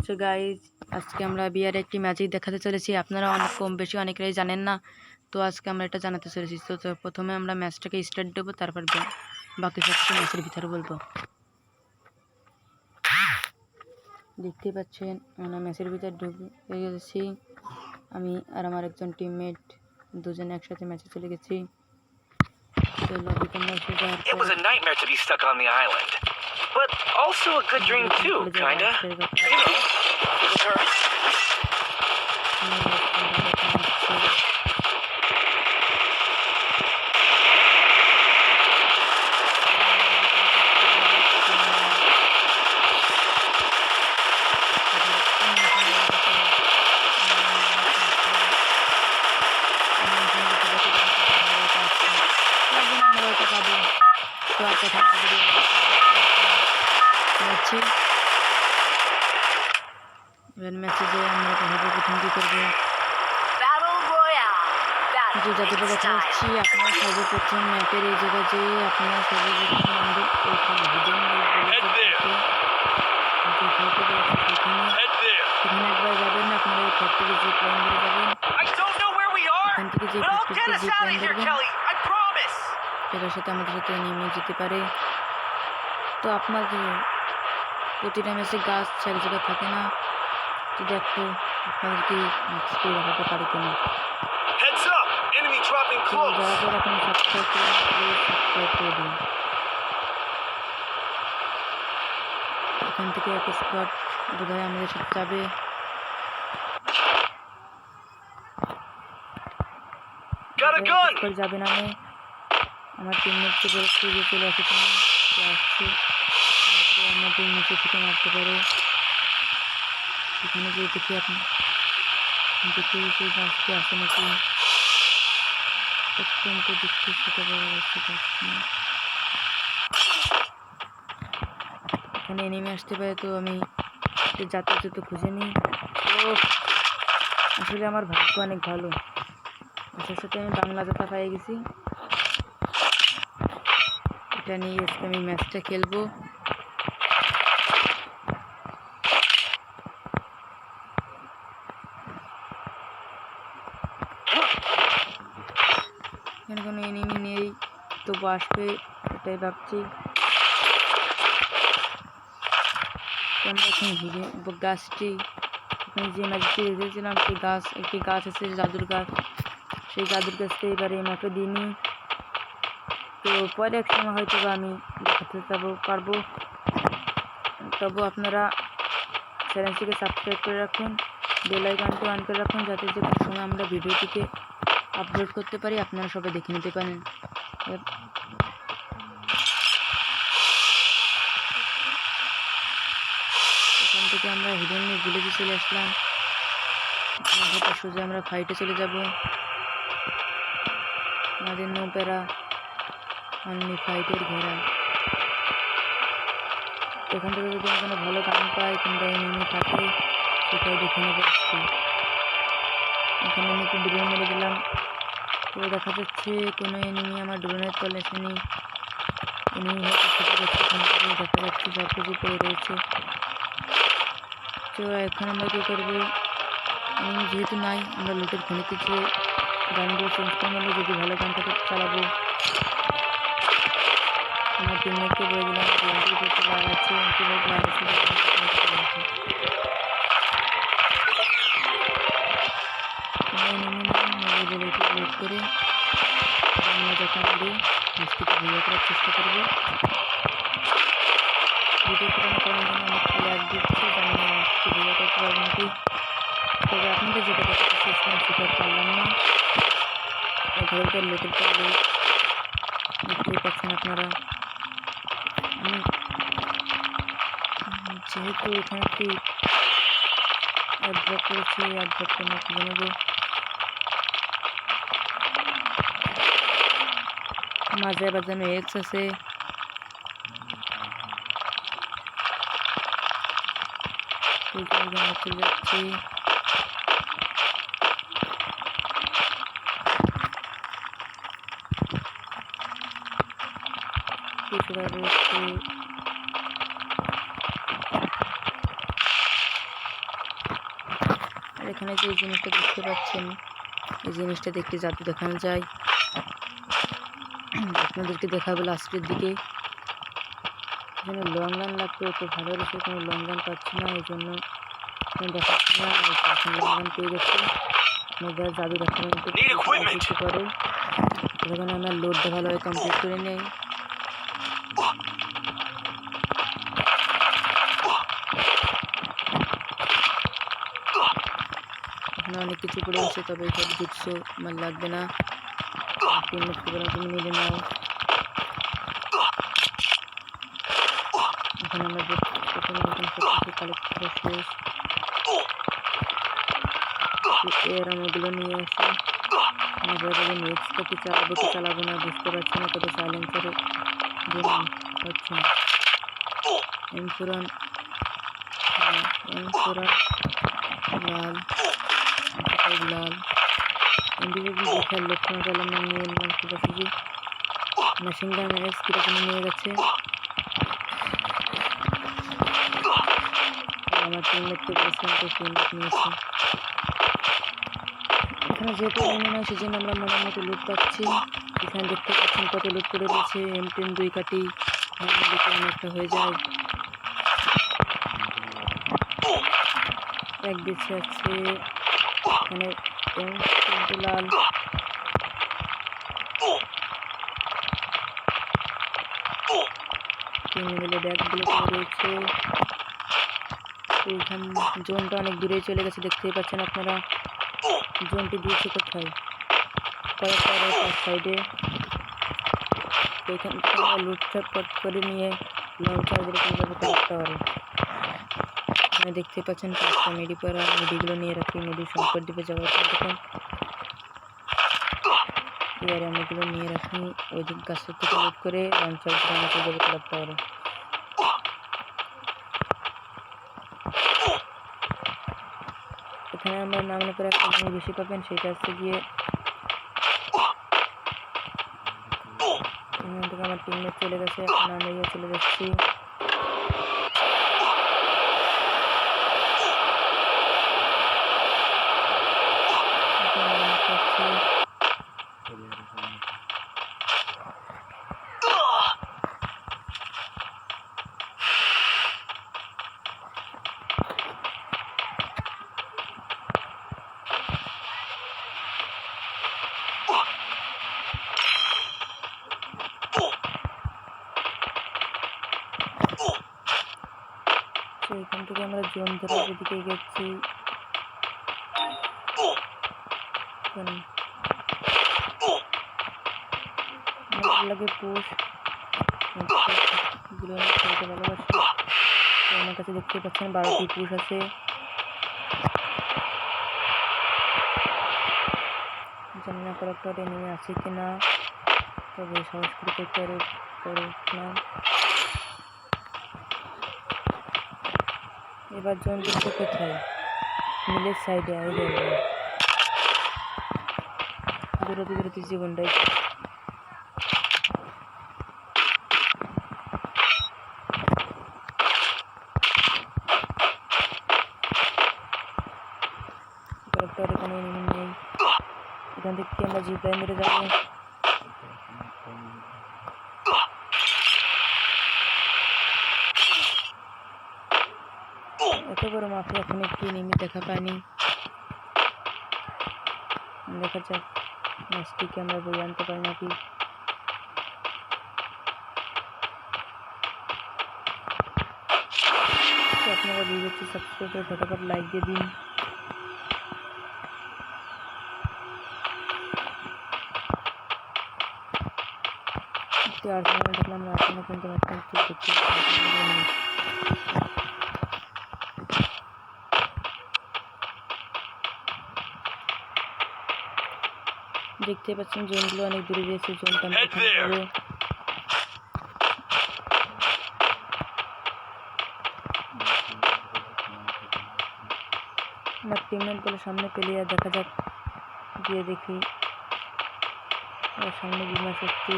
So guys আজকে আমরা বিয়ারে একটি ম্যাজিক দেখাতে চলেছি। আপনারা অনেক কম বেশি অনেকেই জানেন না, তো আজকে আমরা এটা জানাতে চলেছি। তো প্রথমে আমরা ম্যাচটাকে স্টার্ট দেবো, তারপর বাকি সব কিছু ম্যাচের ভিতরে বলবো। দেখতে পাচ্ছেন আমরা ম্যাচের ভিতরে ঢুকে গেছি। আমি আর আমার একজন টিমমেট দুজনে একসাথে ম্যাচে চলে গেছি। It was a nightmare to be stuck on the island, but also a good dream too, kinda. You know, it was her. মেসেজে আমরা ভাবে প্রথম কী করবো, যে যাদের দেখা যাচ্ছি আপনার সর্বপ্রথম ম্যাপের এই জায়গায় যে আপনার সর্বপ্রথম আমাদের ওইখানে একবার যাবেন, আপনারা ওই ঘর থেকে যে প্ল্যান করে যাবেন, এখান থেকে যে যে প্ল্যান করবেন সেটার সাথে আমাদের সাথে নেমে যেতে পারে। তো আপনাদের প্রতিটা ম্যাচে গাছ এক জায়গায় থাকে না, তো দেখো আপনাদেরকে স্কুল দেখাতে পারি কিনা। যারা যারা এখন সাবস্ক্রাইব করে দিন। এখান থেকে এক স্পট বোধহয় আমাদের সাথে যাবে। যাবে না, আমার টিমমেটকে বলছি যে চলে আসে, তুমি আসছে আমাদের নিচে থেকে মারতে পারে। সেখানে গিয়ে দেখি আপনি দেখি সেই গাছটি আসে নাকি। অত্যন্ত দেখতে ছোটো বড় গাছটি পাচ্ছি না, এখানে নেমে আসতে পারে। তো আমি যাতে খুঁজে নিই। তো আসলে আমার ভাগ্য অনেক ভালো, আসার সাথে আমি বাংলা জাতা পেয়ে গেছি। এটা নিয়ে আজকে আমি ম্যাচটা খেলবো। এখানে কোনো এনিমি নেই, তবু আসবে এটাই ভাবছি। আমরা এখন গাছটি যে ম্যাচটি দেখেছিলাম সেই গাছ, একটি গাছ আছে জাদুর গাছ, সেই জাদুর গাছটা এবারে ম্যাপে দিয়ে নিই। তো পরে এক সময় হয়তো আমি দেখাতে পারবো। তবু আপনারা চ্যানেলটিকে সাবস্ক্রাইব করে রাখুন, বেল আইকনটি অন করে রাখুন, যাতে যে কোনো সময় আমরা ভিডিওটিকে আপলোড করতে পারি, আপনারা সবাই দেখে নিতে পারেন। এখান থেকে আমরা হিডেন ভিলেজে চলে আসলাম। সোজা আমরা ফাইটে চলে যাব। আমাদের নৌপেরা অনলি ফাইটের ঘোড়া। এখান থেকে যদি কোনো ভালো গান পায় কিংবা এনিমি থাকে সেটাও দেখে নেবে। এখানে আমি একটু ড্রোন মেরে দিলাম, তো দেখা যাচ্ছে কোনো এনিমি আমার ড্রোনের তলে আসেনি। এনিমি হয়তো দেখা যাচ্ছে সব কিছু পড়ে রয়েছে। তো এখন আমরা কী করবো, এনিমি যেহেতু নাই, আমরা লুটের খনিতে যে গানগুলো চেঞ্জ করে নেবো, যদি ভালো গান থাকে চালাবো। আমার টিমমেটকে বলে দিলাম যে আছে ওয়েট করে আমরা যখন করে মিষ্টিকে ভিডিও করার চেষ্টা করবো। ভিডিও করানোর কারণে অনেক ল্যাগ দিচ্ছে, জানি না ভিডিও করতে পারবো নাকি। তবে আপনাদের যেটা দেখাতে চেয়েছিলাম সেটা পারলাম না। ঘরের লোকের পর দেখতেই পাচ্ছেন আপনারা। আমি যেহেতু এখানে একটি অ্যাড্রপ করেছি, অ্যাড্রপটা আমরা খুঁজে নেব। মাঝে বাজানো এক্স আছে, চলে যাচ্ছি। কিছুটা রয়েছে আর এখানে যে জিনিসটা দেখতে পাচ্ছেন, এই জিনিসটা দেখতে জাদু দেখানো যায়। আপনাদেরকে দেখাবো লাস্টের দিকে। এখানে লং গান লাগতো, তো ভালো রয়েছে, কোনো লং গান পাচ্ছি না, এই জন্য দেখাচ্ছি না। এখন লং গান পেয়ে গেছি, আপনাদের জাদু দেখানো কিছু পরে। তখন আমরা লোডটা ভালোভাবে কমপ্লিট করে নেই। এখানে অনেক কিছু পড়ে গেছে, তবে সব জুটসো আমার লাগবে না। তুমি নিলে নাও। এখন আমরা প্রথমে সব কিছু কালেক্ট করা শেষ। এর আমাগুলো নিয়ে আসি। নেক্সট কপি চালাবো কি চালাবো না বুঝতে পারছি না, তবে সাইলেন্সারে হচ্ছে না। এমফোরান লাল লাল ইন্ডিভিজুয়াল দেখার লক্ষণ পেলাম না, নিয়ে নিলাম সোজাসুজি। মেশিন গান এক্স কীরকম নিয়ে গেছে। আমার টিমমেটকে বলেছিলাম তো টিমমেট নিয়েছে। এখানে যেহেতু এমনি নয়, সেজন্য আমরা মনের মতো লুট পাচ্ছি। এখানে দেখতে পাচ্ছেন কত লুট করে রয়েছে। M10 2 কাটি দেখে অনেকটা হয়ে যায়। এক দিচ্ছে আছে এখানে লাল মিলে ব্যাগগুলো রয়েছে। এইখানে জোনটা অনেক দূরে চলে গেছে, দেখতেই পাচ্ছেন আপনারা। জোনটি দিয়েছে কোথায়, কয়েকটা সাইডে। এখান থেকে আমরা লুটপাট পট করে নিয়ে লঞ্চার যেরকমভাবে করতে পারে। এখানে দেখতে পাচ্ছেন পাঁচটা মেডি পরা, মেডিগুলো নিয়ে রাখি। মেডি সংকট দিবে যাওয়ার পর তখন এবারে আমি এগুলো নিয়ে রাখি। ওই দিক গাছের থেকে লুট করে লঞ্চার যাবে করতে পারে। এখানে আমরা নামলে পরে একটা জিনিস বেশি পাবেন, সেটা হচ্ছে গিয়ে এখান থেকে আমার টিমমেট চলে গেছে, এখন আমিও চলে যাচ্ছি। এখান থেকে আমরা জোন ধরে এদিকে গেছি। লাগে পুষ ভালোবাসি। আমার কাছে দেখতে পাচ্ছেন 12টি পুষ আছে। জানি না কয়েকটা নেমে আছে কিনা, তবে সাহস করে না। এবার জোন দিচ্ছে কোথায়, মিলের সাইডে দূরতি জীবনটাই। এখানে নেই, এখান থেকে আমরা জিপ লাইন ধরে যাবো। এত বড় মাফিয়া এখন একটু নেমে দেখা পাইনি। দেখা যাক ম্যাচটিকে আমরা বই আনতে পারি নাকি। আপনারা ভিডিওটি সাবস্ক্রাইব করে ফটাফট লাইক দিয়ে দিন। আর্সেনাল দেখলাম আর্সেনাল কিন্তু দেখতে পাচ্ছেন জোনগুলো অনেক দূরে গিয়েছে। জোনটা আমার টিমমেট বলে সামনে পেলিয়ে দেখা যাক, গিয়ে দেখি সামনে বিমা শক্তি।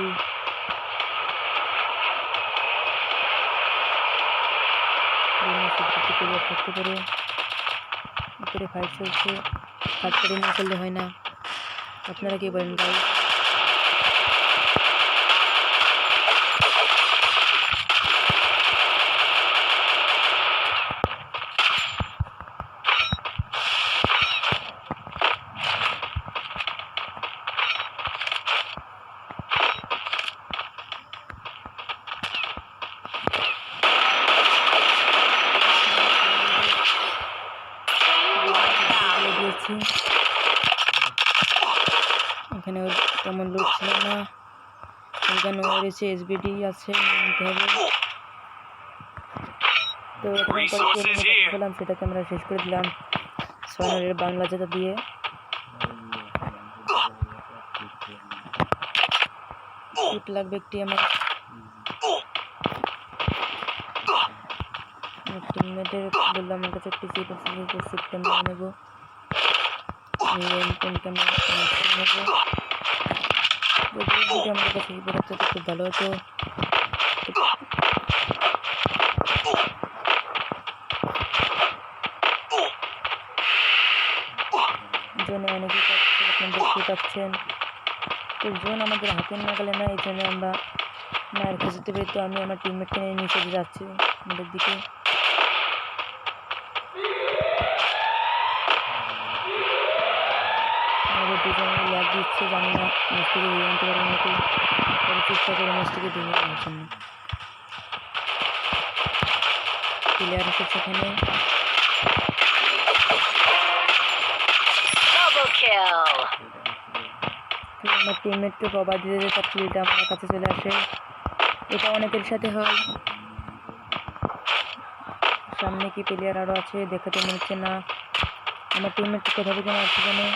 থাকতে পারে। উপরে ফাইট চলছে, ফাইট করে না করলে হয় না। আপনারা কি বলেন ভাই? এখানে তেমন লোক ছিল না, এখানে রয়েছে এসবিডি আছে, নিতে হবে। তো বললাম সেটাকে আমরা শেষ করে দিলাম সোনারের বাংলা যেটা দিয়ে। টিপ লাগবে একটি আমার টিমমেটের, বললাম আমার কাছে একটি চিপ আছে, চিপটা নিয়ে নেবো, আমার কাছে খুব ভালো হতো। জোনে অনেকেই পাচ্ছে, আপনারা দেখতে পাচ্ছেন। তো জোন আমাদের হাতের নাগালে না, এই জন্য আমরা মায়ের খুঁজতে পেরে, তো আমি আমার টিমমেটকে নিয়ে নিচে যাচ্ছি আমাদের দিকে। আমাদের দুজন ল্যাগ দিচ্ছে, জানি না ম্যাচ থেকে দিয়ে আনতে পারবো নাকি, তবে চেষ্টা করে ম্যাচ থেকে দিয়ে আনার জন্য। প্লেয়ার আছে সেখানে, আমার টিমমেটকে কভার দিতে যে তার কিলটা আমার কাছে চলে আসে, এটা অনেকের সাথে হয়। সামনে কি প্লেয়ার আরও আছে দেখে তো মনে হচ্ছে না। আমার টিমমেটকে কোথা থেকে মারছে জানে,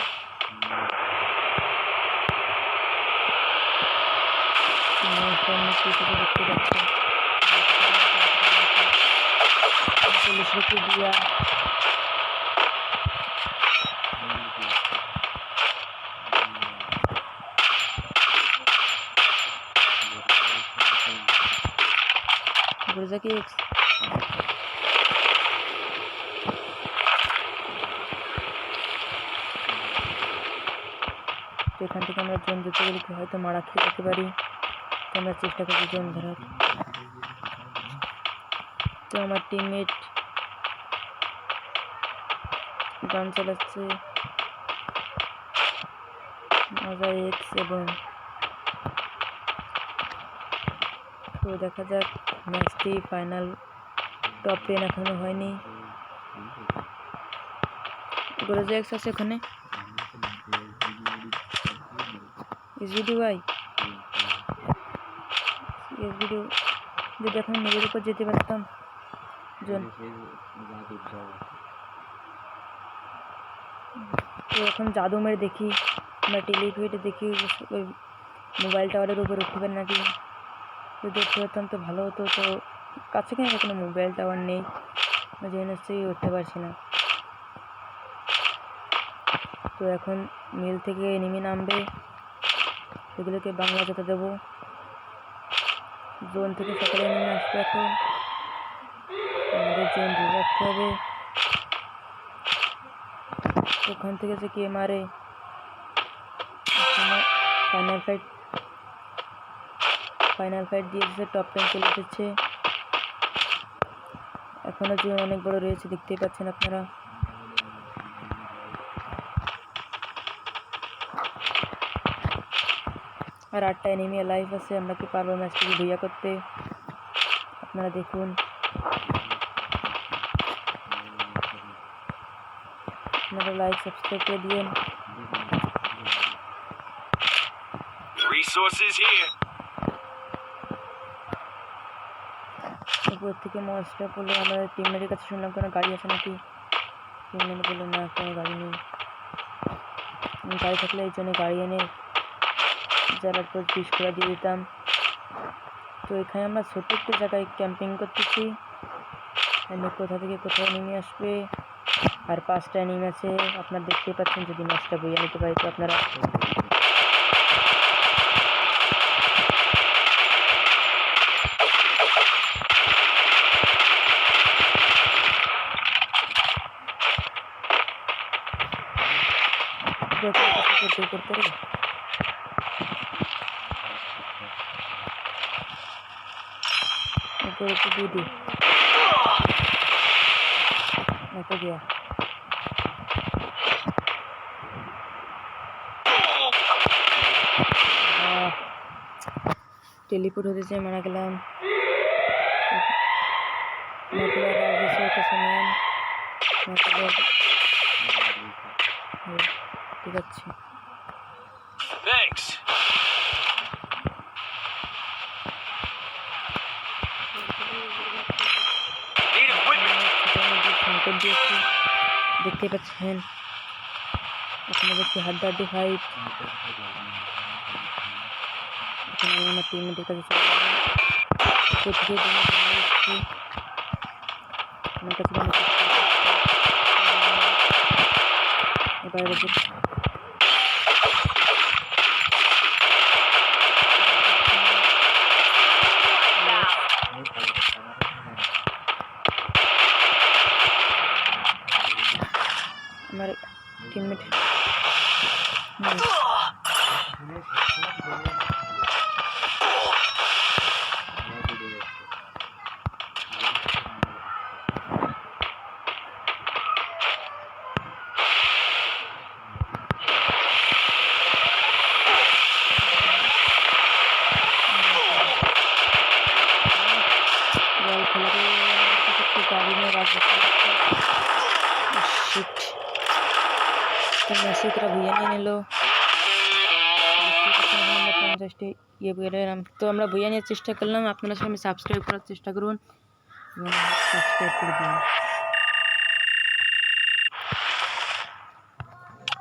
দেখতে পাচ্ছি পুলিশ রেখে দিয়া গুরজাকি এখান থেকে আমরা জোন দিতে গেলে হয়তো মারা খেয়ে যেতে পারি, তো আমরা চেষ্টা করছি জোন ধরার। তো আমার টিমমেট গান চালাচ্ছে মজা এক্স, এবং তো দেখা যাক ম্যাচটি ফাইনাল টপ 10 এখনো হয়নি। গোরজা এক্স আছে ওখানে, এসবিডি ভাই, এসবিডি যদি এখন নিজের উপর যেতে পারতাম। তো এখন জাদু মেরে দেখি, আমরা টেলিভিশনে দেখি ওই মোবাইল টাওয়ারের উপর উঠতে পারি নাকি, যদি উঠতে পারতাম তো ভালো হতো। তো কাছে কেন কোনো মোবাইল টাওয়ার নেই, জেনে হচ্ছে উঠতে পারছি না। তো এখন মিল থেকে এনিমি নামবে, এগুলোকে বাংলা যেতে দেবো। জোন থেকে সকালে এনিমি আসবে, এখন আমাদের জোন ধরে রাখতে হবে। ওখান থেকে যে কে মারে, ফাইনাল ফাইট দিয়েছে, টপ 10 চলে এসেছে। এখনো জোন অনেক বড় রয়েছে, দেখতেই পাচ্ছেন আপনারা। আর 8টা এনিমি লাইভ আছে, আমরা কি পারবো ম্যাচটিকে ভুইয়া করতে? আপনারা দেখুন, আপনারা লাইক সাবস্ক্রাইব করে দিন। উপর থেকে মজটা বললো, আমাদের টিমমেটের কাছে শুনলাম কোনো গাড়ি আছে নাকি, টিমমেট বললো না কোনো গাড়ি নেই। গাড়ি থাকলে এই জন্য গাড়ি এনে জ্বালার পর পিস করে দিয়ে দিতাম। তো এখানে আমরা ছোট্ট একটা জায়গায় ক্যাম্পিং করতেছি, কোথা থেকে কোথায় নেমে আসবে, আর 5টা এনিমি আছে আপনারা দেখতেই পাচ্ছেন। যদি ম্যাচটা বইয়ে নিতে পারি তো আপনারা করতে রে ऊपर ऊपर दे दे ऐसा गया टेलीपोर्ट होते से मारा गया मतलब राजेश का सामान मतलब ठीक আছে Thanks. Need equipment. সংকট দিয়েছি দেখতে পাচ্ছেন আপনাদের দেখতে হাড্ডাহাড্ডি ফাইট এখন আমি আমার টিমমেটের কাছে চলে যাবো কোথায় আমার কাছে এবার हमारे टीममेट गाड़ी में रख शिट तो मैसी तरह भैया नहीं लो ये বললাম তো আমরা বইয়া নেওয়ার চেষ্টা করলাম আপনারা সবাই সাবস্ক্রাইব করার চেষ্টা করুন এবং সাবস্ক্রাইব করে দিন